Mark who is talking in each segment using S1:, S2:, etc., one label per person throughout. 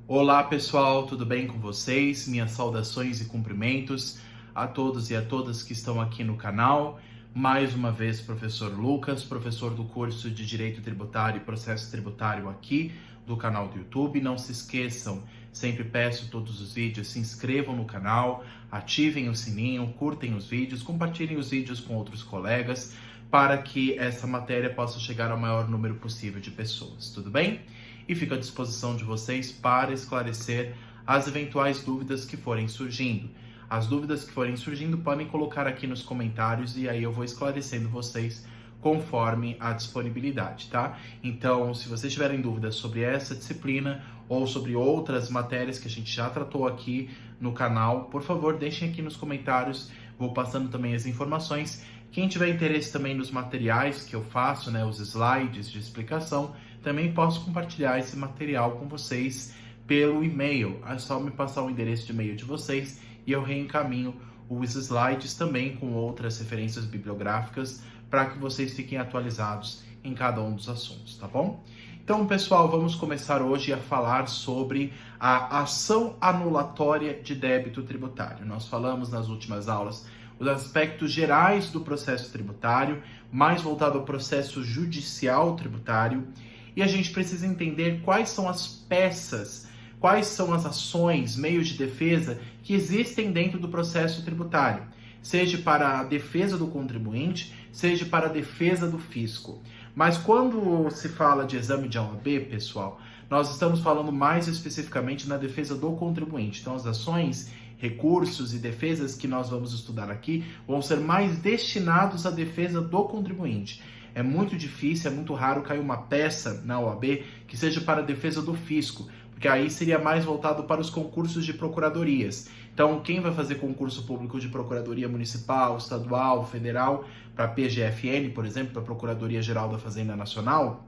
S1: Olá pessoal, tudo bem com vocês? Minhas saudações e cumprimentos a todos e a todas que estão aqui no canal. Mais uma vez, professor Lucas, professor do curso de Direito Tributário e Processo Tributário aqui do canal do YouTube. Não se esqueçam, sempre peço todos os vídeos, se inscrevam no canal, ativem o sininho, curtem os vídeos, compartilhem os vídeos com outros colegas para que essa matéria possa chegar ao maior número possível de pessoas, tudo bem? E fico à disposição de vocês para esclarecer as eventuais dúvidas que forem surgindo. As dúvidas que forem surgindo podem colocar aqui nos comentários e aí eu vou esclarecendo vocês conforme a disponibilidade, tá? Então, se vocês tiverem dúvidas sobre essa disciplina ou sobre outras matérias que a gente já tratou aqui no canal, por favor, deixem aqui nos comentários, vou passando também as informações. Quem tiver interesse também nos materiais que eu faço, né, os slides de explicação, também posso compartilhar esse material com vocês pelo e-mail. É só me passar o endereço de e-mail de vocês e eu reencaminho os slides também com outras referências bibliográficas para que vocês fiquem atualizados em cada um dos assuntos, tá bom? Então, pessoal, vamos começar hoje a falar sobre a ação anulatória de débito tributário. Nós falamos nas últimas aulas os aspectos gerais do processo tributário, mais voltado ao processo judicial tributário, e a gente precisa entender quais são as peças, quais são as ações, meios de defesa que existem dentro do processo tributário, seja para a defesa do contribuinte, seja para a defesa do fisco. Mas quando se fala de exame de OAB, pessoal, nós estamos falando mais especificamente na defesa do contribuinte. Então, as ações, recursos e defesas que nós vamos estudar aqui vão ser mais destinados à defesa do contribuinte. É muito difícil, é muito raro cair uma peça na OAB que seja para a defesa do fisco, porque aí seria mais voltado para os concursos de procuradorias. Então, quem vai fazer concurso público de procuradoria municipal, estadual, federal, para PGFN, por exemplo, para a Procuradoria Geral da Fazenda Nacional,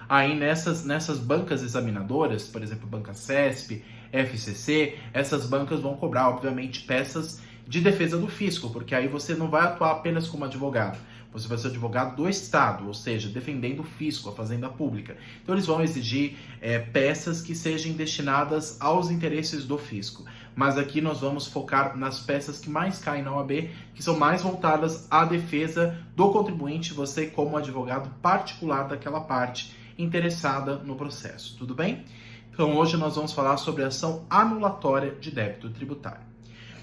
S1: aí nessas bancas examinadoras, por exemplo, Banca CESP, FCC, essas bancas vão cobrar, obviamente, peças de defesa do fisco, porque aí você não vai atuar apenas como advogado, você vai ser advogado do Estado, ou seja, defendendo o fisco, a fazenda pública. Então eles vão exigir peças que sejam destinadas aos interesses do fisco. Mas aqui nós vamos focar nas peças que mais caem na OAB, que são mais voltadas à defesa do contribuinte, você como advogado particular daquela parte interessada no processo, tudo bem? Então hoje nós vamos falar sobre a ação anulatória de débito tributário.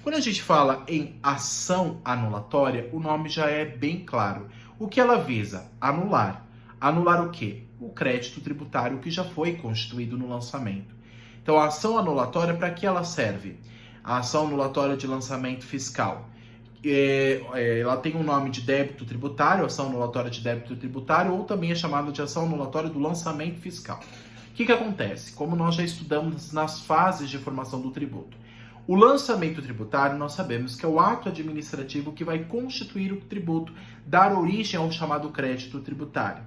S1: Quando a gente fala em ação anulatória, o nome já é bem claro. O que ela visa? Anular. Anular o quê? O crédito tributário que já foi constituído no lançamento. Então, a ação anulatória, para que ela serve? A ação anulatória de lançamento fiscal. Ela tem o nome de débito tributário, ação anulatória de débito tributário, ou também é chamada de ação anulatória do lançamento fiscal. O que acontece? Como nós já estudamos nas fases de formação do tributo. O lançamento tributário, nós sabemos que é o ato administrativo que vai constituir o tributo, dar origem ao chamado crédito tributário.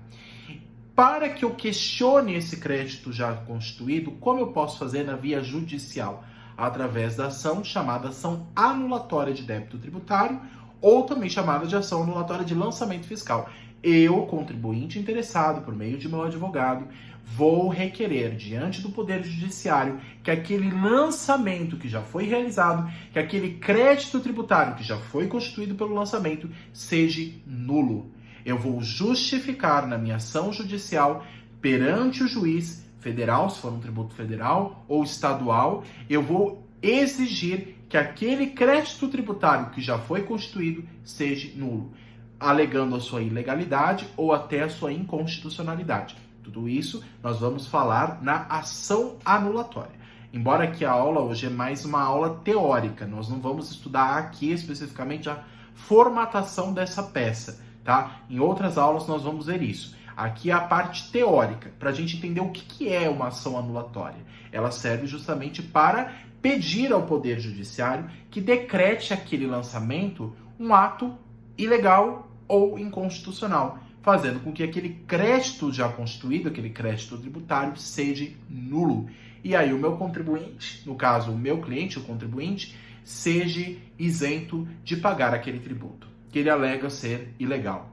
S1: Para que eu questione esse crédito já constituído, como eu posso fazer na via judicial? Através da ação chamada ação anulatória de débito tributário, ou também chamada de ação anulatória de lançamento fiscal. Eu, contribuinte interessado, por meio de meu advogado, vou requerer diante do Poder Judiciário que aquele lançamento que já foi realizado, que aquele crédito tributário que já foi constituído pelo lançamento, seja nulo. Eu vou justificar na minha ação judicial perante o juiz federal, se for um tributo federal, ou estadual, eu vou exigir que aquele crédito tributário que já foi constituído seja nulo, alegando a sua ilegalidade ou até a sua inconstitucionalidade. Tudo isso nós vamos falar na ação anulatória. Embora aqui a aula hoje é mais uma aula teórica, nós não vamos estudar aqui especificamente a formatação dessa peça, tá? Em outras aulas nós vamos ver isso. Aqui é a parte teórica, para a gente entender o que é uma ação anulatória. Ela serve justamente para pedir ao Poder Judiciário que decrete aquele lançamento um ato ilegal ou inconstitucional, fazendo com que aquele crédito já constituído, aquele crédito tributário, seja nulo. E aí o meu contribuinte, no caso o meu cliente, o contribuinte, seja isento de pagar aquele tributo, que ele alega ser ilegal.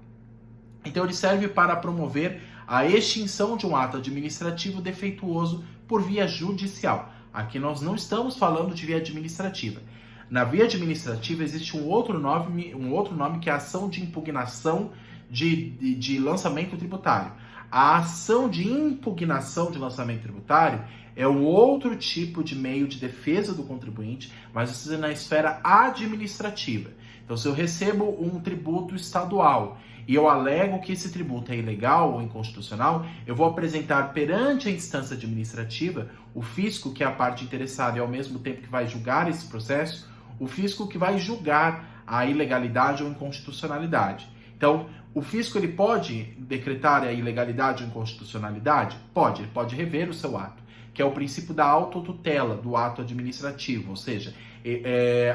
S1: Então ele serve para promover a extinção de um ato administrativo defeituoso por via judicial. Aqui nós não estamos falando de via administrativa. Na via administrativa existe um outro nome que é a ação de impugnação de lançamento tributário. A ação de impugnação de lançamento tributário é um outro tipo de meio de defesa do contribuinte, mas isso é na esfera administrativa. Então, se eu recebo um tributo estadual e eu alego que esse tributo é ilegal ou inconstitucional, eu vou apresentar perante a instância administrativa o fisco, que é a parte interessada e ao mesmo tempo que vai julgar esse processo, o fisco que vai julgar a ilegalidade ou inconstitucionalidade. Então, o fisco ele pode decretar a ilegalidade ou inconstitucionalidade? Pode, ele pode rever o seu ato, que é o princípio da autotutela do ato administrativo, ou seja,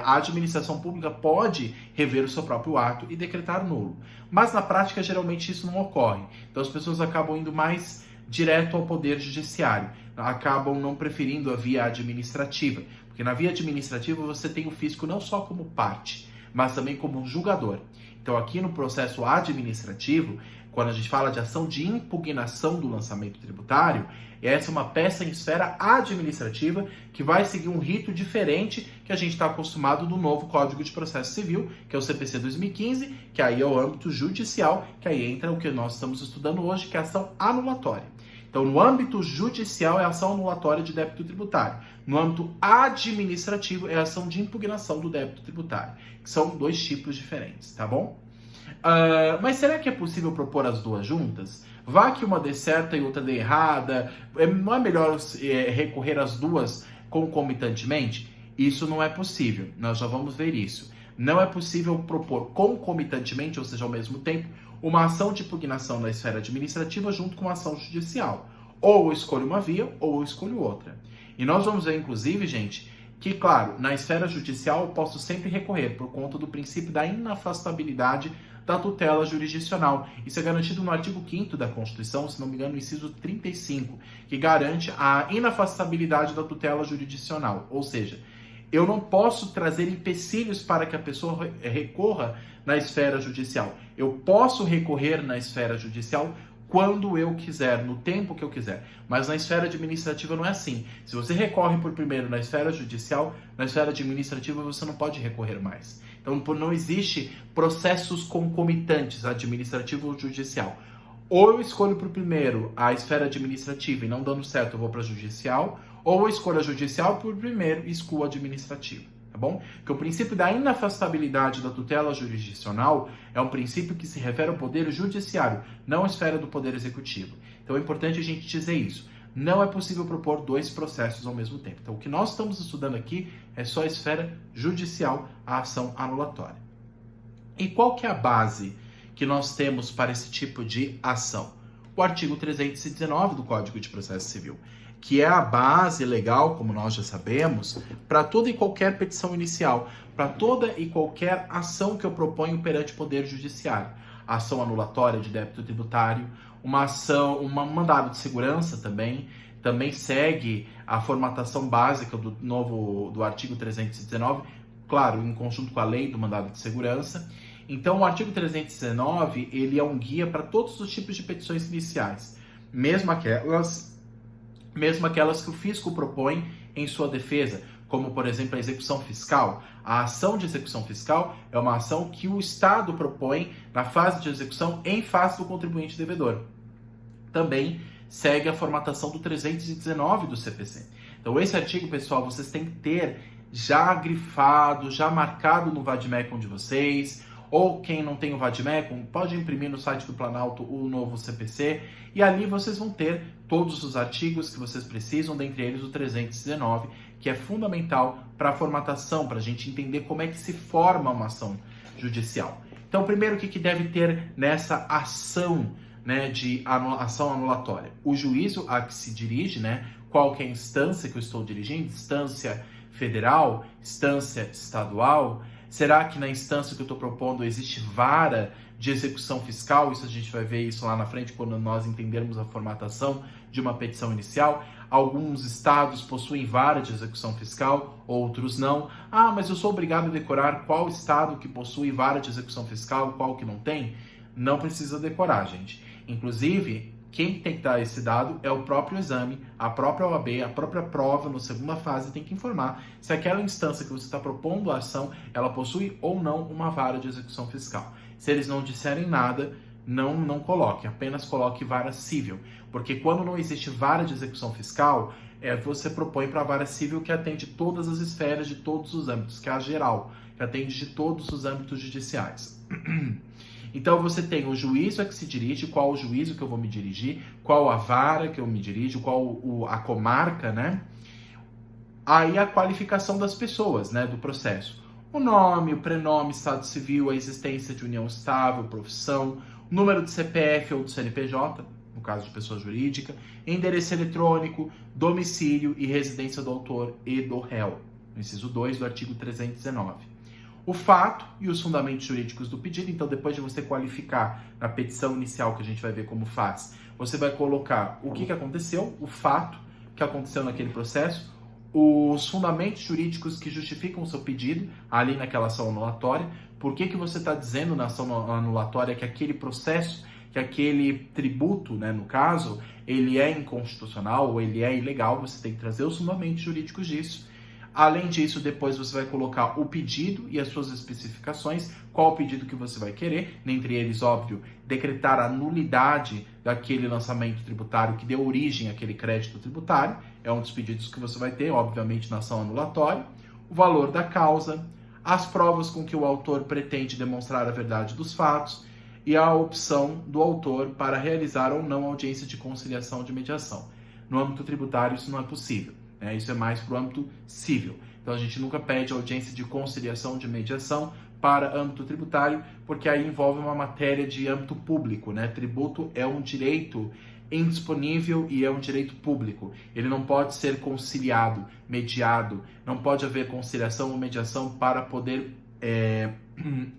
S1: a administração pública pode rever o seu próprio ato e decretar nulo. Mas na prática, geralmente isso não ocorre. Então as pessoas acabam indo mais direto ao poder judiciário, acabam não preferindo a via administrativa, porque na via administrativa você tem o fisco não só como parte, mas também como julgador. Então aqui no processo administrativo, quando a gente fala de ação de impugnação do lançamento tributário, essa é uma peça em esfera administrativa que vai seguir um rito diferente que a gente está acostumado do novo Código de Processo Civil, que é o CPC 2015, que aí é o âmbito judicial, que aí entra o que nós estamos estudando hoje, que é a ação anulatória. Então, no âmbito judicial é a ação anulatória de débito tributário. No âmbito administrativo é a ação de impugnação do débito tributário, que são dois tipos diferentes, tá bom? Mas será que é possível propor as duas juntas? Vá que uma dê certa e outra dê errada, não é melhor recorrer às duas concomitantemente? Isso não é possível, nós já vamos ver isso. Não é possível propor concomitantemente, ou seja, ao mesmo tempo, uma ação de impugnação na esfera administrativa junto com uma ação judicial. Ou eu escolho uma via, ou eu escolho outra. E nós vamos ver, inclusive, gente, que, claro, na esfera judicial eu posso sempre recorrer por conta do princípio da inafastabilidade da tutela jurisdicional. Isso é garantido no artigo 5º da Constituição, se não me engano, no inciso 35, que garante a inafastabilidade da tutela jurisdicional. Ou seja, eu não posso trazer empecilhos para que a pessoa recorra na esfera judicial. Eu posso recorrer na esfera judicial quando eu quiser, no tempo que eu quiser. Mas na esfera administrativa não é assim. Se você recorre por primeiro na esfera judicial, na esfera administrativa você não pode recorrer mais. Então não existe processos concomitantes, administrativo ou judicial. Ou eu escolho por primeiro a esfera administrativa e não dando certo eu vou para a judicial, ou eu escolho a judicial por primeiro e excluo a administrativa. Tá bom? Porque o princípio da inafastabilidade da tutela jurisdicional é um princípio que se refere ao poder judiciário, não à esfera do poder executivo. Então é importante a gente dizer isso. Não é possível propor dois processos ao mesmo tempo. Então o que nós estamos estudando aqui é só a esfera judicial, a ação anulatória. E qual que é a base que nós temos para esse tipo de ação? O artigo 319 do Código de Processo Civil, que é a base legal, como nós já sabemos, para toda e qualquer petição inicial, para toda e qualquer ação que eu proponho perante o Poder Judiciário. A ação anulatória de débito tributário, uma ação, um mandado de segurança também segue a formatação básica do artigo 319, claro, em conjunto com a lei do mandado de segurança. Então, o artigo 319, ele é um guia para todos os tipos de petições iniciais, mesmo aquelas que o fisco propõe em sua defesa, como, por exemplo, a execução fiscal. A ação de execução fiscal é uma ação que o Estado propõe na fase de execução em face do contribuinte devedor. Também segue a formatação do 319 do CPC. Então, esse artigo, pessoal, vocês têm que ter já grifado, já marcado no Vademecum de vocês, ou quem não tem o Vademecum, pode imprimir no site do Planalto o novo CPC, e ali vocês vão ter todos os artigos que vocês precisam, dentre eles o 319, que é fundamental para a formatação, para a gente entender como é que se forma uma ação judicial. Então, primeiro, o que deve ter nessa ação, né, de ação anulatória? O juízo a que se dirige, qual que é a instância que eu estou dirigindo, instância federal, instância estadual. Será que na instância que eu estou propondo existe vara de execução fiscal? Isso a gente vai ver isso lá na frente quando nós entendermos a formatação de uma petição inicial. Alguns estados possuem vara de execução fiscal, outros não. Ah, mas eu sou obrigado a decorar qual estado que possui vara de execução fiscal, qual que não tem? Não precisa decorar, gente. Inclusive, Quem tem que dar esse dado é o próprio exame, a própria OAB, a própria prova, na segunda fase, tem que informar se aquela instância que você está propondo a ação, ela possui ou não uma vara de execução fiscal. Se eles não disserem nada, não coloque, apenas coloque vara civil, porque quando não existe vara de execução fiscal, você propõe para a vara civil que atende todas as esferas de todos os âmbitos, que é a geral, que atende de todos os âmbitos judiciais. Então você tem o juízo a que se dirige, qual o juízo que eu vou me dirigir, qual a vara que eu me dirijo, qual a comarca, né? Aí a qualificação das pessoas, né, do processo. O nome, o prenome, estado civil, a existência de união estável, profissão, número de CPF ou do CNPJ, no caso de pessoa jurídica, endereço eletrônico, domicílio e residência do autor e do réu. No inciso 2 do artigo 319. O fato e os fundamentos jurídicos do pedido. Então, depois de você qualificar na petição inicial, que a gente vai ver como faz, você vai colocar o que aconteceu, o fato que aconteceu naquele processo, os fundamentos jurídicos que justificam o seu pedido ali naquela ação anulatória, por que você está dizendo na ação anulatória que aquele processo, que aquele tributo, né, no caso, ele é inconstitucional ou ele é ilegal, você tem que trazer os fundamentos jurídicos disso. Além disso, depois você vai colocar o pedido e as suas especificações, qual o pedido que você vai querer, dentre eles, óbvio, decretar a nulidade daquele lançamento tributário que deu origem àquele crédito tributário, é um dos pedidos que você vai ter, obviamente, na ação anulatória, o valor da causa, as provas com que o autor pretende demonstrar a verdade dos fatos e a opção do autor para realizar ou não audiência de conciliação ou de mediação. No âmbito tributário, isso não é possível. Isso é mais para o âmbito civil. Então a gente nunca pede audiência de conciliação, de mediação para âmbito tributário, porque aí envolve uma matéria de âmbito público, né? Tributo é um direito indisponível e é um direito público. Ele não pode ser conciliado, mediado, não pode haver conciliação ou mediação para poder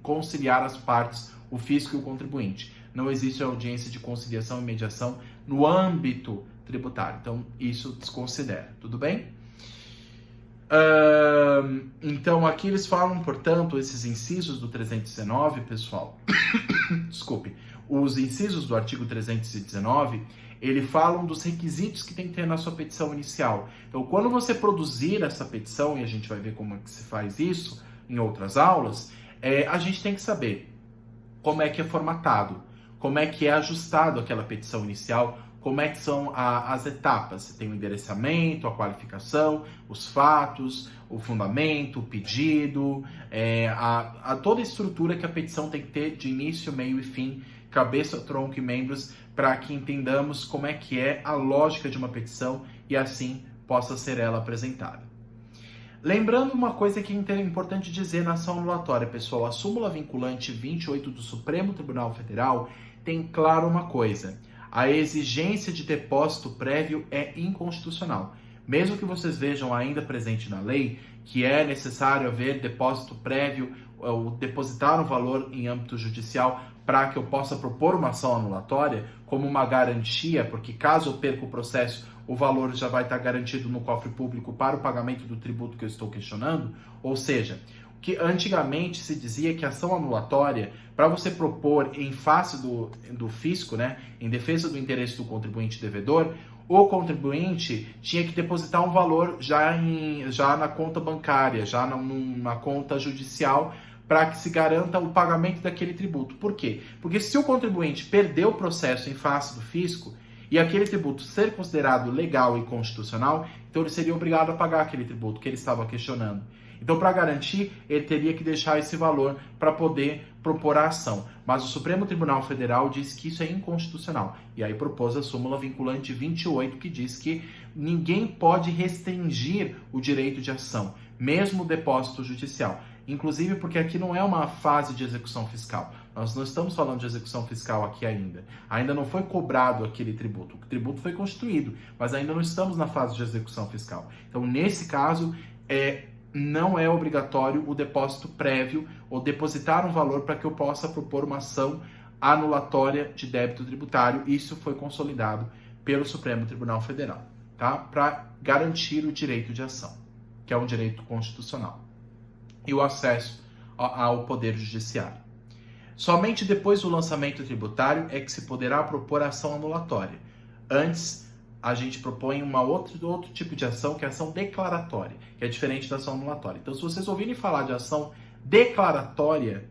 S1: conciliar as partes, o fisco e o contribuinte. Não existe audiência de conciliação e mediação no âmbito tributário. Então, isso desconsidera. Tudo bem? Então, aqui eles falam, portanto, esses incisos do 319, pessoal. Desculpe. Os incisos do artigo 319, ele falam dos requisitos que tem que ter na sua petição inicial. Então, quando você produzir essa petição, e a gente vai ver como é que se faz isso em outras aulas, a gente tem que saber como é que é formatado, como é que é ajustado aquela petição inicial, como é que são as etapas. Você tem o endereçamento, a qualificação, os fatos, o fundamento, o pedido, toda a estrutura que a petição tem que ter de início, meio e fim, cabeça, tronco e membros, para que entendamos como é que é a lógica de uma petição e assim possa ser ela apresentada. Lembrando uma coisa que é importante dizer na ação anulatória, pessoal, a súmula vinculante 28 do Supremo Tribunal Federal tem claro uma coisa: a exigência de depósito prévio é inconstitucional. Mesmo que vocês vejam ainda presente na lei que é necessário haver depósito prévio, ou depositar um valor em âmbito judicial para que eu possa propor uma ação anulatória como uma garantia, porque caso eu perca o processo, o valor já vai estar garantido no cofre público para o pagamento do tributo que eu estou questionando. Ou seja, que antigamente se dizia que a ação anulatória, para você propor em face do fisco, né, em defesa do interesse do contribuinte devedor, o contribuinte tinha que depositar um valor já na conta bancária, já numa conta judicial, para que se garanta o pagamento daquele tributo. Por quê? Porque se o contribuinte perder o processo em face do fisco e aquele tributo ser considerado legal e constitucional, então ele seria obrigado a pagar aquele tributo que ele estava questionando. Então, para garantir, ele teria que deixar esse valor para poder propor a ação. Mas o Supremo Tribunal Federal diz que isso é inconstitucional. E aí propôs a súmula vinculante 28, que diz que ninguém pode restringir o direito de ação, mesmo o depósito judicial. Inclusive porque aqui não é uma fase de execução fiscal. Nós não estamos falando de execução fiscal aqui ainda. Ainda não foi cobrado aquele tributo. O tributo foi constituído, mas ainda não estamos na fase de execução fiscal. Então, nesse caso, não é obrigatório o depósito prévio ou depositar um valor para que eu possa propor uma ação anulatória de débito tributário. Isso foi consolidado pelo Supremo Tribunal Federal, tá? Para garantir o direito de ação, que é um direito constitucional, e o acesso ao Poder Judiciário. Somente depois do lançamento tributário é que se poderá propor ação anulatória. Antes, a gente propõe outro tipo de ação, que é a ação declaratória, que é diferente da ação anulatória. Então, se vocês ouvirem falar de ação declaratória,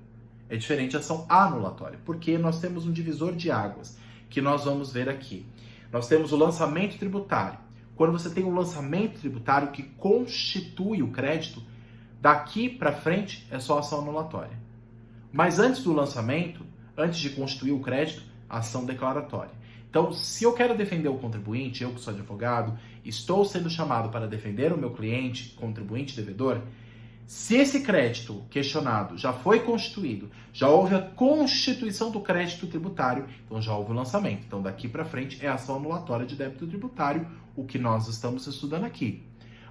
S1: é diferente da ação anulatória, porque nós temos um divisor de águas, que nós vamos ver aqui. Nós temos o lançamento tributário. Quando você tem um lançamento tributário que constitui o crédito, daqui para frente é só ação anulatória. Mas antes do lançamento, antes de constituir o crédito, ação declaratória. Então, se eu quero defender o contribuinte, eu que sou advogado, estou sendo chamado para defender o meu cliente, contribuinte devedor, se esse crédito questionado já foi constituído, já houve a constituição do crédito tributário, então já houve o lançamento. Então, daqui para frente é ação anulatória de débito tributário, o que nós estamos estudando aqui.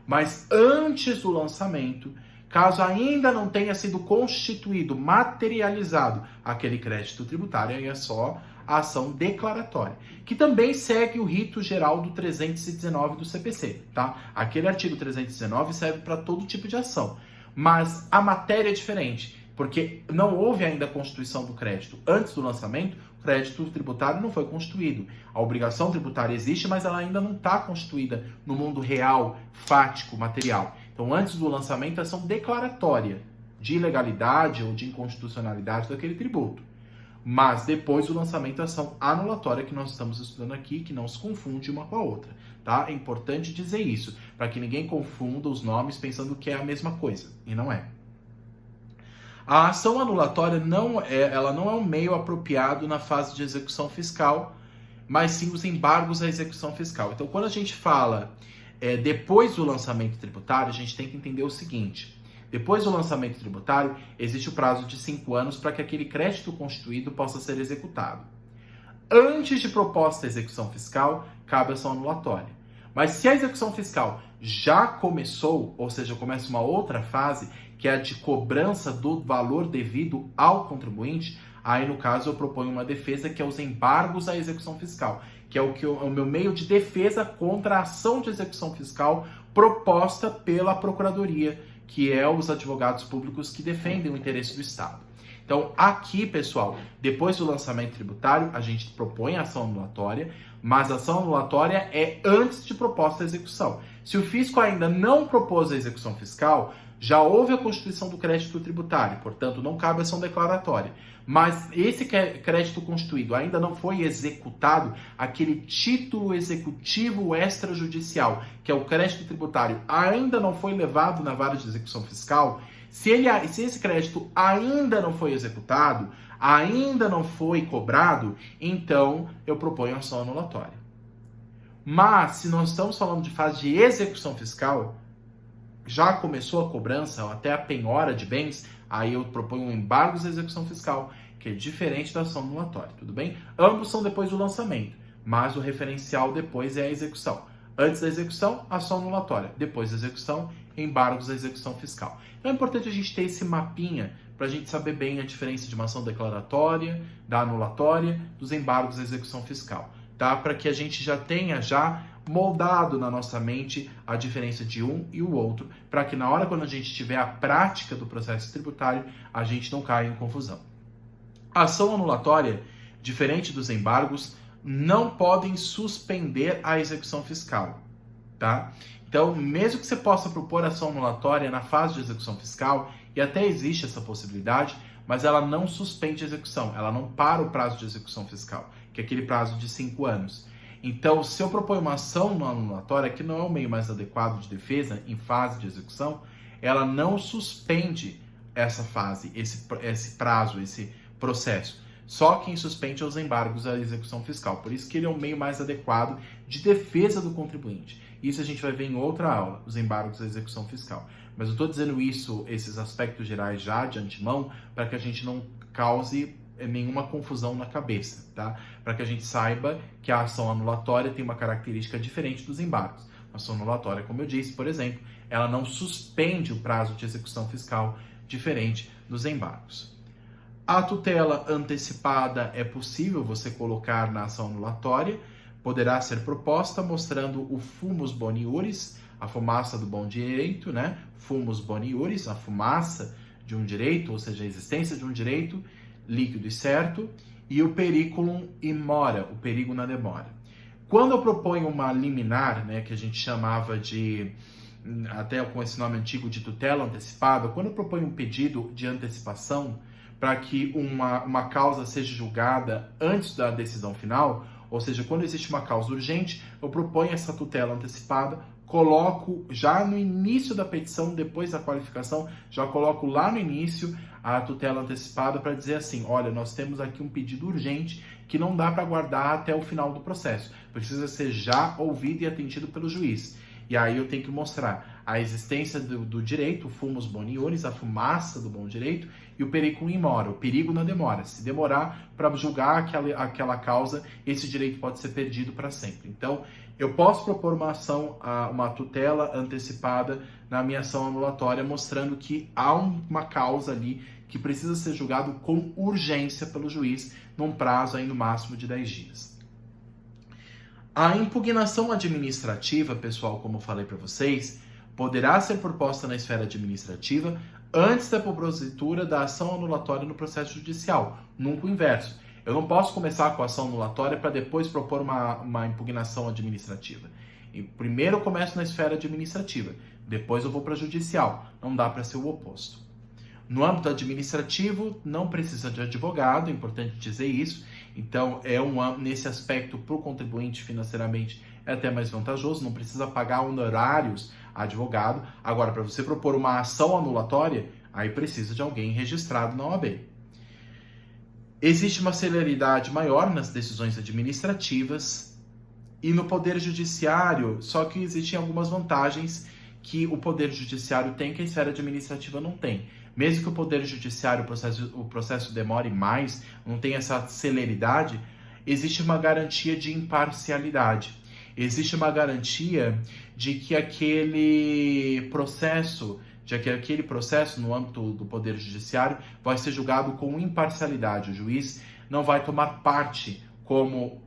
S1: Mas antes do lançamento, caso ainda não tenha sido constituído, materializado aquele crédito tributário, aí é só a ação declaratória, que também segue o rito geral do 319 do CPC, tá? Aquele artigo 319 serve para todo tipo de ação, mas a matéria é diferente, porque não houve ainda a constituição do crédito. Antes do lançamento, o crédito tributário não foi constituído. A obrigação tributária existe, mas ela ainda não está constituída no mundo real, fático, material. Então, antes do lançamento, a ação declaratória de ilegalidade ou de inconstitucionalidade daquele tributo. Mas depois do lançamento, a ação anulatória que nós estamos estudando aqui, que não se confunde uma com a outra, tá? É importante dizer isso, para que ninguém confunda os nomes pensando que é a mesma coisa, e não é. A ação anulatória ela não é um meio apropriado na fase de execução fiscal, mas sim os embargos à execução fiscal. Então, quando a gente fala depois do lançamento tributário, a gente tem que entender o seguinte: depois do lançamento tributário, existe o prazo de 5 anos para que aquele crédito constituído possa ser executado. Antes de proposta a execução fiscal, cabe a ação anulatória. Mas se a execução fiscal já começou, ou seja, começa uma outra fase, que é a de cobrança do valor devido ao contribuinte, aí no caso eu proponho uma defesa que é os embargos à execução fiscal, que é o meu meio de defesa contra a ação de execução fiscal proposta pela Procuradoria, que é os advogados públicos que defendem o interesse do Estado. Então, aqui, pessoal, depois do lançamento tributário, a gente propõe a ação anulatória, mas a ação anulatória é antes de proposta a execução. Se o fisco ainda não propôs a execução fiscal, já houve a constituição do crédito tributário, portanto, não cabe ação declaratória. Mas esse crédito constituído ainda não foi executado, aquele título executivo extrajudicial, que é o crédito tributário, ainda não foi levado na vara de execução fiscal. Se esse crédito ainda não foi executado, ainda não foi cobrado, então eu proponho ação anulatória. Mas, se nós estamos falando de fase de execução fiscal, já começou a cobrança ou até a penhora de bens, aí eu proponho um embargo à execução fiscal, que é diferente da ação anulatória, tudo bem? Ambos são depois do lançamento, mas o referencial depois é a execução. Antes da execução, ação anulatória. Depois da execução, embargos à execução fiscal. Então é importante a gente ter esse mapinha para a gente saber bem a diferença de uma ação declaratória, da anulatória, dos embargos à execução fiscal, tá? Para que a gente já tenha moldado na nossa mente a diferença de um e o outro, para que na hora quando a gente tiver a prática do processo tributário, a gente não caia em confusão. A ação anulatória, diferente dos embargos, não podem suspender a execução fiscal, tá? Então, mesmo que você possa propor ação anulatória na fase de execução fiscal, e até existe essa possibilidade, mas ela não suspende a execução, ela não para o prazo de execução fiscal, que é aquele prazo de 5 anos. Então, se eu proponho uma ação anulatória, que não é o meio mais adequado de defesa em fase de execução, ela não suspende essa fase, esse prazo, esse processo. Só quem suspende é os embargos à execução fiscal. Por isso que ele é o meio mais adequado de defesa do contribuinte. Isso a gente vai ver em outra aula, os embargos à execução fiscal. Mas eu estou dizendo esses aspectos gerais já de antemão, para que a gente não cause nenhuma confusão na cabeça, tá? Para que a gente saiba que a ação anulatória tem uma característica diferente dos embargos. A ação anulatória, como eu disse, por exemplo, ela não suspende o prazo de execução fiscal, diferente dos embargos. A tutela antecipada é possível você colocar na ação anulatória, poderá ser proposta mostrando o fumus boni iuris, a fumaça do bom direito, né? Fumus boni iuris, a fumaça de um direito, ou seja, a existência de um direito, líquido e certo, e o periculum in mora, o perigo na demora. Quando eu proponho uma liminar, né, que a gente chamava de, até com esse nome antigo de tutela antecipada, quando eu proponho um pedido de antecipação para que uma causa seja julgada antes da decisão final, ou seja, quando existe uma causa urgente, eu proponho essa tutela antecipada, coloco já no início da petição, depois da qualificação, já coloco lá no início a tutela antecipada para dizer assim, olha, nós temos aqui um pedido urgente que não dá para aguardar até o final do processo, precisa ser já ouvido e atendido pelo juiz. E aí eu tenho que mostrar a existência do direito, o fumus boni iuris, a fumaça do bom direito, e o periculum in mora, o perigo na demora. Se demorar para julgar aquela causa, esse direito pode ser perdido para sempre. Então, eu posso propor uma ação, uma tutela antecipada na minha ação anulatória, mostrando que há uma causa ali que precisa ser julgado com urgência pelo juiz, num prazo aí no máximo de 10 dias. A impugnação administrativa, pessoal, como eu falei para vocês, poderá ser proposta na esfera administrativa antes da propositura da ação anulatória no processo judicial, nunca o inverso. Eu não posso começar com a ação anulatória para depois propor uma impugnação administrativa. E primeiro eu começo na esfera administrativa, depois eu vou para a judicial. Não dá para ser o oposto. No âmbito administrativo, não precisa de advogado, é importante dizer isso. Então, nesse aspecto, para o contribuinte financeiramente é até mais vantajoso, não precisa pagar honorários a advogado. Agora, para você propor uma ação anulatória, aí precisa de alguém registrado na OAB. Existe uma celeridade maior nas decisões administrativas e no Poder Judiciário, só que existem algumas vantagens que o Poder Judiciário tem que a esfera administrativa não tem. Mesmo que o Poder Judiciário, o processo demore mais, não tenha essa celeridade, existe uma garantia de imparcialidade. Existe uma garantia de que aquele processo no âmbito do Poder Judiciário vai ser julgado com imparcialidade. O juiz não vai tomar parte como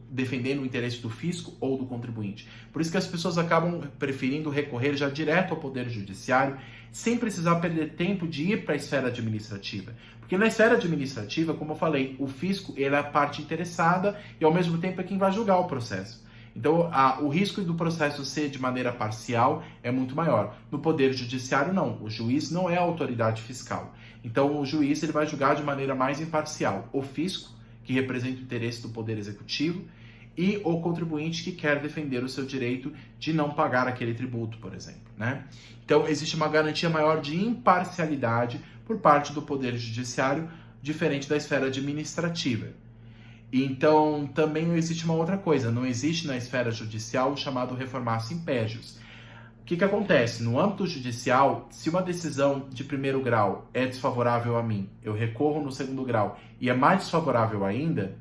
S1: defendendo o interesse do fisco ou do contribuinte. Por isso que as pessoas acabam preferindo recorrer já direto ao Poder Judiciário, sem precisar perder tempo de ir para a esfera administrativa. Porque na esfera administrativa, como eu falei, o fisco ele é a parte interessada e ao mesmo tempo é quem vai julgar o processo. Então, o risco do processo ser de maneira parcial é muito maior. No Poder Judiciário, não. O juiz não é a autoridade fiscal. Então, o juiz ele vai julgar de maneira mais imparcial o fisco, que representa o interesse do Poder Executivo, e o contribuinte que quer defender o seu direito de não pagar aquele tributo, por exemplo, né? Então, existe uma garantia maior de imparcialidade por parte do Poder Judiciário, diferente da esfera administrativa. Então, também existe uma outra coisa, não existe na esfera judicial o chamado reformatio impégius. O que acontece? No âmbito judicial, se uma decisão de primeiro grau é desfavorável a mim, eu recorro no segundo grau e é mais desfavorável ainda,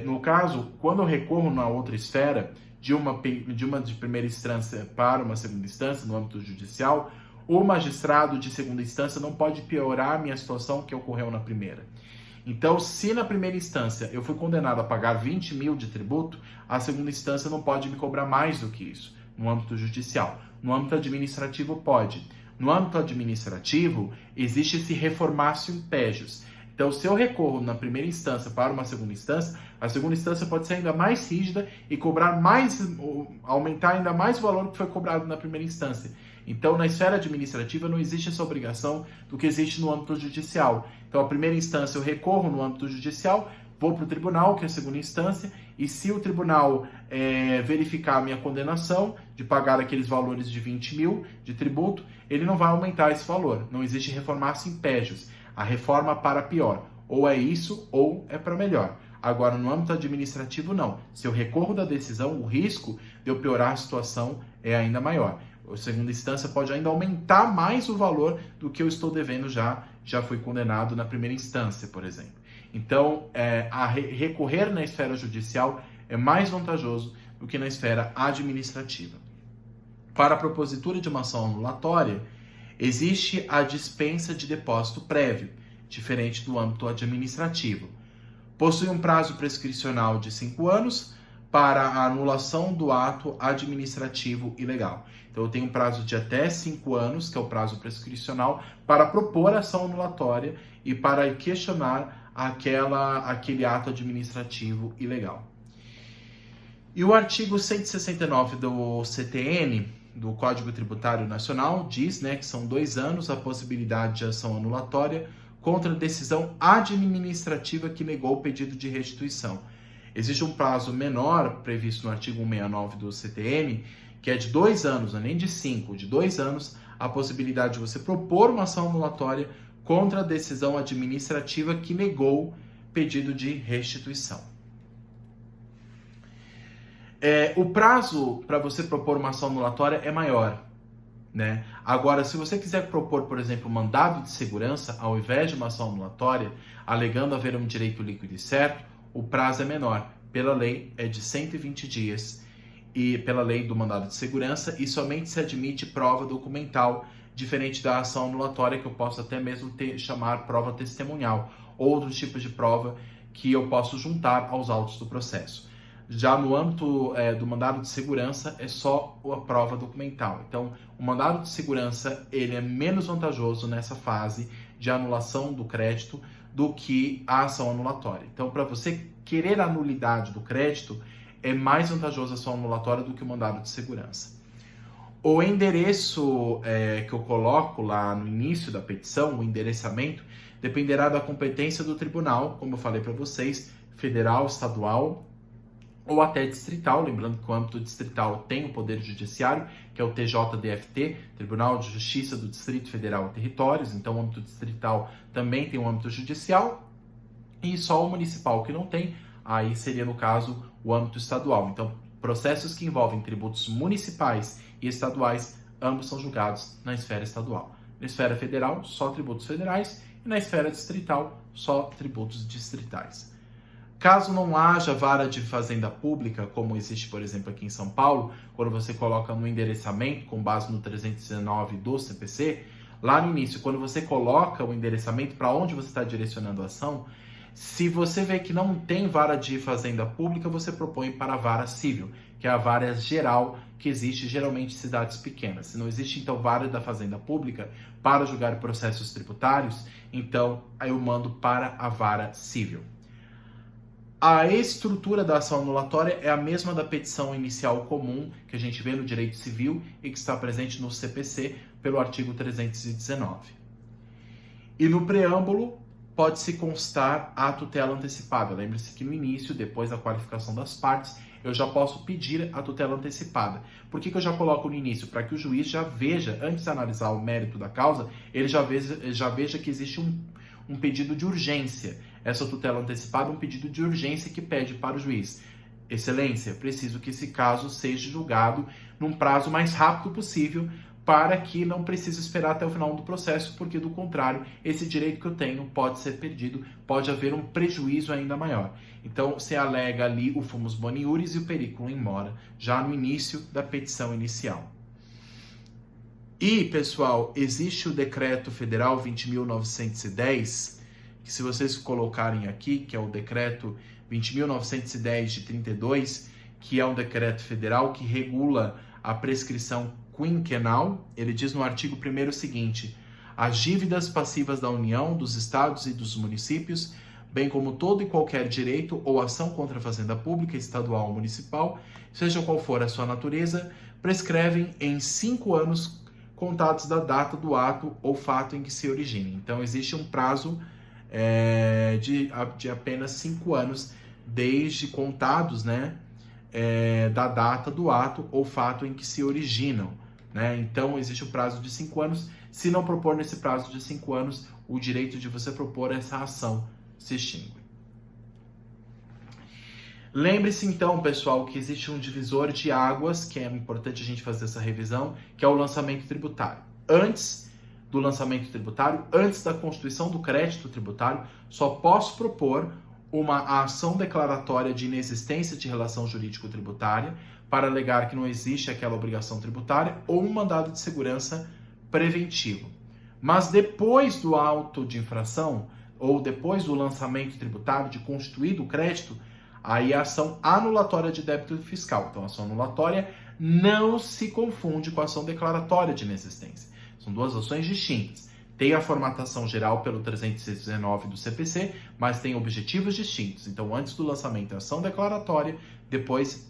S1: no caso, quando eu recorro na outra esfera, de uma de primeira instância para uma segunda instância, no âmbito judicial, o magistrado de segunda instância não pode piorar a minha situação que ocorreu na primeira. Então, se na primeira instância eu fui condenado a pagar 20 mil de tributo, a segunda instância não pode me cobrar mais do que isso, no âmbito judicial. No âmbito administrativo, pode. No âmbito administrativo, existe esse reformatio impégius. Então, se eu recorro na primeira instância para uma segunda instância, a segunda instância pode ser ainda mais rígida e cobrar aumentar ainda mais o valor que foi cobrado na primeira instância. Então, na esfera administrativa não existe essa obrigação do que existe no âmbito judicial. Então, a primeira instância eu recorro no âmbito judicial, vou para o tribunal, que é a segunda instância, e se o tribunal verificar a minha condenação de pagar aqueles valores de 20 mil de tributo, ele não vai aumentar esse valor. Não existe reformatio impégius. A reforma para pior. Ou é isso, ou é para melhor. Agora, no âmbito administrativo, não. Se eu recorro da decisão, o risco de eu piorar a situação é ainda maior. A segunda instância pode ainda aumentar mais o valor do que eu estou devendo já fui condenado na primeira instância, por exemplo. Então, recorrer na esfera judicial é mais vantajoso do que na esfera administrativa. Para a propositura de uma ação anulatória, existe a dispensa de depósito prévio, diferente do âmbito administrativo. Possui um prazo prescricional de 5 anos, para a anulação do ato administrativo ilegal. Então, eu tenho um prazo de até 5 anos, que é o prazo prescricional, para propor ação anulatória e para questionar aquele ato administrativo ilegal. E o artigo 169 do CTN, do Código Tributário Nacional, diz, né, que são 2 anos a possibilidade de ação anulatória contra decisão administrativa que negou o pedido de restituição. Existe um prazo menor previsto no artigo 169 do CTN, que é de 2 anos, não é nem de 5, de 2 anos, a possibilidade de você propor uma ação anulatória contra a decisão administrativa que negou pedido de restituição. O prazo para você propor uma ação anulatória é maior, né? Agora, se você quiser propor, por exemplo, um mandado de segurança, ao invés de uma ação anulatória, alegando haver um direito líquido e certo, o prazo é menor. Pela lei, é de 120 dias. E pela lei do mandado de segurança, e somente se admite prova documental, diferente da ação anulatória, que eu posso até mesmo chamar prova testemunhal, outros tipos de prova que eu posso juntar aos autos do processo. Já no âmbito do mandado de segurança, é só a prova documental. Então, o mandado de segurança ele é menos vantajoso nessa fase de anulação do crédito do que a ação anulatória. Então, para você querer a nulidade do crédito, é mais vantajoso a ação anulatória do que o mandado de segurança. O endereço que eu coloco lá no início da petição, o endereçamento, dependerá da competência do tribunal, como eu falei para vocês, federal, estadual ou até distrital, lembrando que o âmbito distrital tem o Poder Judiciário, que é o TJDFT, Tribunal de Justiça do Distrito Federal e Territórios, então o âmbito distrital também tem o âmbito judicial, e só o municipal que não tem, aí seria no caso o âmbito estadual. Então, processos que envolvem tributos municipais e estaduais, ambos são julgados na esfera estadual. Na esfera federal, só tributos federais, e na esfera distrital, só tributos distritais. Caso não haja vara de fazenda pública, como existe, por exemplo, aqui em São Paulo, quando você coloca no endereçamento, com base no 319 do CPC, lá no início, quando você coloca o endereçamento para onde você está direcionando a ação, se você vê que não tem vara de fazenda pública, você propõe para a vara civil, que é a vara geral que existe geralmente em cidades pequenas. Se não existe, então, vara da fazenda pública para julgar processos tributários, então eu mando para a vara civil. A estrutura da ação anulatória é a mesma da petição inicial comum que a gente vê no direito civil e que está presente no CPC pelo artigo 319. E no preâmbulo pode-se constar a tutela antecipada. Lembre-se que no início, depois da qualificação das partes, eu já posso pedir a tutela antecipada. Por que eu já coloco no início? Para que o juiz já veja, antes de analisar o mérito da causa, ele já veja que existe um pedido de urgência. Essa tutela antecipada é um pedido de urgência que pede para o juiz: Excelência, preciso que esse caso seja julgado num prazo mais rápido possível para que não precise esperar até o final do processo, porque do contrário, esse direito que eu tenho pode ser perdido, pode haver um prejuízo ainda maior. Então, você alega ali o fumus boni iuris e o periculum in mora, já no início da petição inicial. E, pessoal, existe o Decreto Federal 20.910, que se vocês colocarem aqui, que é o Decreto 20.910 de 32, que é um decreto federal que regula a prescrição quinquenal. Ele diz no artigo 1º o seguinte: as dívidas passivas da União, dos estados e dos municípios, bem como todo e qualquer direito ou ação contra a fazenda pública, estadual ou municipal, seja qual for a sua natureza, prescrevem em 5 anos contados da data do ato ou fato em que se origine. Então, existe um prazo de apenas 5 anos, desde contados, né, da data do ato ou fato em que se originam. Né? Então, existe um prazo de 5 anos. Se não propor nesse prazo de 5 anos, o direito de você propor essa ação se extingue. Lembre-se, então, pessoal, que existe um divisor de águas, que é importante a gente fazer essa revisão, que é o lançamento tributário. Antes do lançamento tributário, antes da constituição do crédito tributário, só posso propor uma ação declaratória de inexistência de relação jurídico-tributária para alegar que não existe aquela obrigação tributária ou um mandado de segurança preventivo. Mas depois do auto de infração ou depois do lançamento tributário, de constituído o crédito, Aí a ação anulatória de débito fiscal. Então, a ação anulatória não se confunde com a ação declaratória de inexistência. São duas ações distintas. Tem a formatação geral pelo 319 do CPC, mas tem objetivos distintos. Então, antes do lançamento é ação declaratória, depois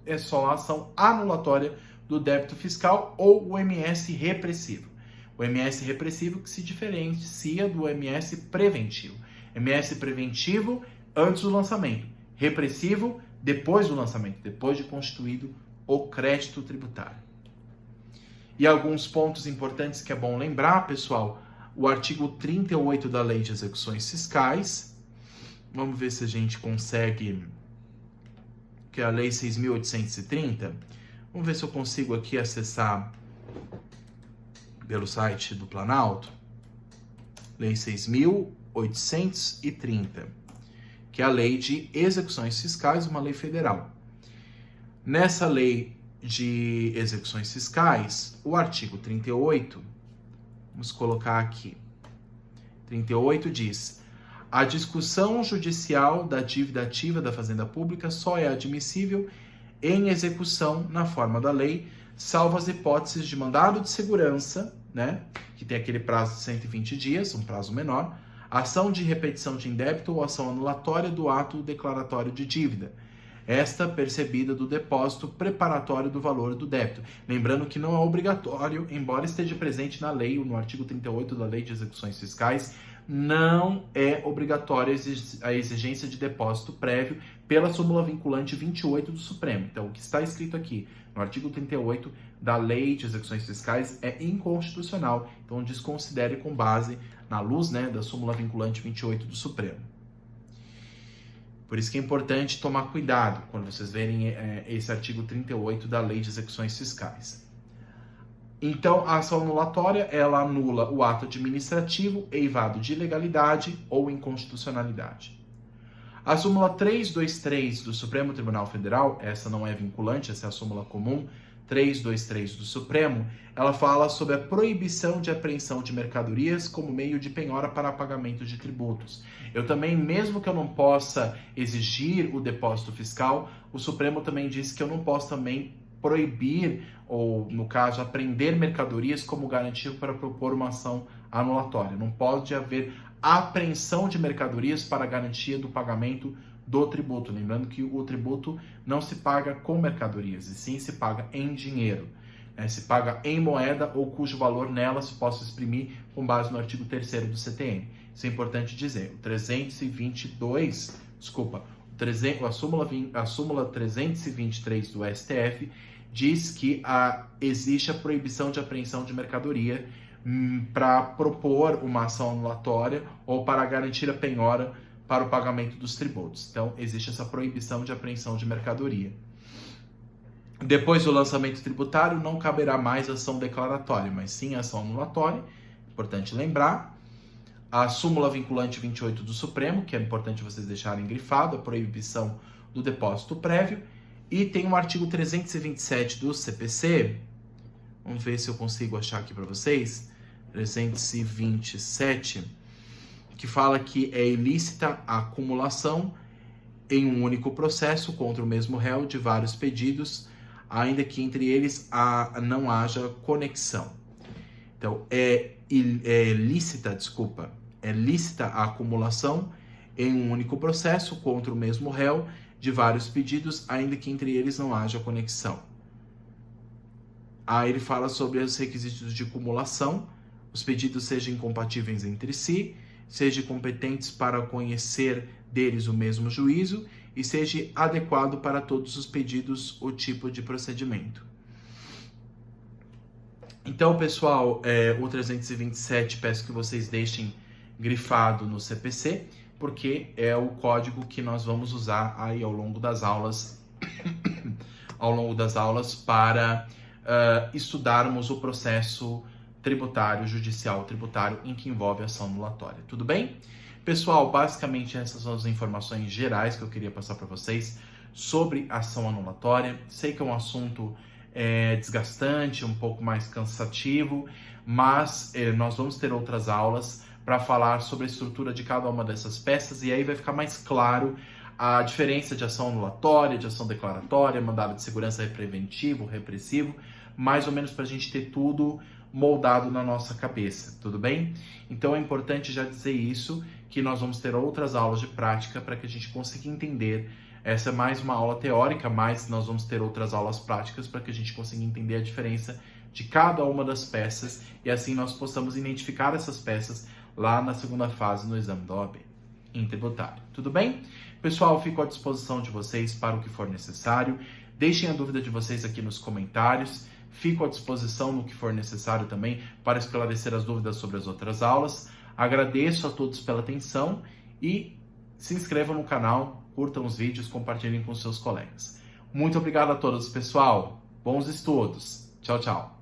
S1: é só a ação anulatória do débito fiscal ou o MS repressivo. O MS repressivo que se diferencia do MS preventivo. MS preventivo antes do lançamento, repressivo depois do lançamento, depois de constituído o crédito tributário. E alguns pontos importantes que é bom lembrar, pessoal, o artigo 38 da Lei de Execuções Fiscais, vamos ver se a gente consegue, que é a Lei 6.830, vamos ver se eu consigo aqui acessar pelo site do Planalto, Lei 6.830, que é a Lei de Execuções Fiscais, uma lei federal. Nessa Lei de Execuções Fiscais, o artigo 38, vamos colocar aqui, 38 diz: a discussão judicial da dívida ativa da Fazenda Pública só é admissível em execução na forma da lei, salvo as hipóteses de mandado de segurança, né, que tem aquele prazo de 120 dias, um prazo menor, ação de repetição de indébito ou ação anulatória do ato declaratório de dívida, esta percebida do depósito preparatório do valor do débito. Lembrando que não é obrigatório, embora esteja presente na lei, no artigo 38 da Lei de Execuções Fiscais, não é obrigatória a exigência de depósito prévio pela súmula vinculante 28 do Supremo. Então, o que está escrito aqui no artigo 38 da Lei de Execuções Fiscais é inconstitucional. Então, desconsidere com base na luz, né, da súmula vinculante 28 do Supremo. Por isso que é importante tomar cuidado quando vocês verem esse artigo 38 da Lei de Execuções Fiscais. Então, a ação anulatória, ela anula o ato administrativo eivado de ilegalidade ou inconstitucionalidade. A súmula 323 do Supremo Tribunal Federal, essa não é vinculante, essa é a súmula comum, 323 do Supremo, ela fala sobre a proibição de apreensão de mercadorias como meio de penhora para pagamento de tributos. Eu também, mesmo que eu não possa exigir o depósito fiscal, o Supremo também disse que eu não posso também proibir, ou no caso, apreender mercadorias como garantia para propor uma ação anulatória. Não pode haver apreensão de mercadorias para garantia do pagamento do tributo. Lembrando que o tributo não se paga com mercadorias, e sim se paga em dinheiro. Se paga em moeda ou cujo valor nela se possa exprimir com base no artigo 3º do CTN. Isso é importante dizer. O 322, a súmula 323 do STF diz que existe a proibição de apreensão de mercadoria para propor uma ação anulatória ou para garantir a penhora para o pagamento dos tributos. Então, existe essa proibição de apreensão de mercadoria. Depois do lançamento tributário, não caberá mais ação declaratória, mas sim ação anulatória. Importante lembrar. A súmula vinculante 28 do Supremo, que é importante vocês deixarem grifado, a proibição do depósito prévio. E tem o artigo 327 do CPC. Vamos ver se eu consigo achar aqui para vocês. 327, que fala que é ilícita a acumulação em um único processo contra o mesmo réu de vários pedidos, ainda que entre eles não haja conexão. Então, é lícita a acumulação em um único processo contra o mesmo réu de vários pedidos, ainda que entre eles não haja conexão. Aí ele fala sobre os requisitos de acumulação: os pedidos sejam incompatíveis entre si, sejam competentes para conhecer deles o mesmo juízo e seja adequado para todos os pedidos o tipo de procedimento. Então, pessoal, o 327 peço que vocês deixem grifado no CPC, porque é o código que nós vamos usar aí ao longo das aulas, para estudarmos o processo judicial tributário em que envolve ação anulatória. Tudo bem? Pessoal, basicamente essas são as informações gerais que eu queria passar para vocês sobre ação anulatória. Sei que é um assunto desgastante, um pouco mais cansativo, mas nós vamos ter outras aulas para falar sobre a estrutura de cada uma dessas peças, e aí vai ficar mais claro a diferença de ação anulatória, de ação declaratória, mandado de segurança preventivo, repressivo, mais ou menos para a gente ter tudo moldado na nossa cabeça, tudo bem? Então é importante já dizer isso, que nós vamos ter outras aulas de prática para que a gente consiga entender. Essa é mais uma aula teórica, mas nós vamos ter outras aulas práticas para que a gente consiga entender a diferença de cada uma das peças e assim nós possamos identificar essas peças lá na segunda fase no exame da OAB em tributário. Tudo bem? Pessoal, fico à disposição de vocês para o que for necessário. Deixem a dúvida de vocês aqui nos comentários. Fico à disposição no que for necessário também para esclarecer as dúvidas sobre as outras aulas. Agradeço a todos pela atenção e se inscrevam no canal, curtam os vídeos, compartilhem com seus colegas. Muito obrigado a todos, pessoal. Bons estudos. Tchau, tchau.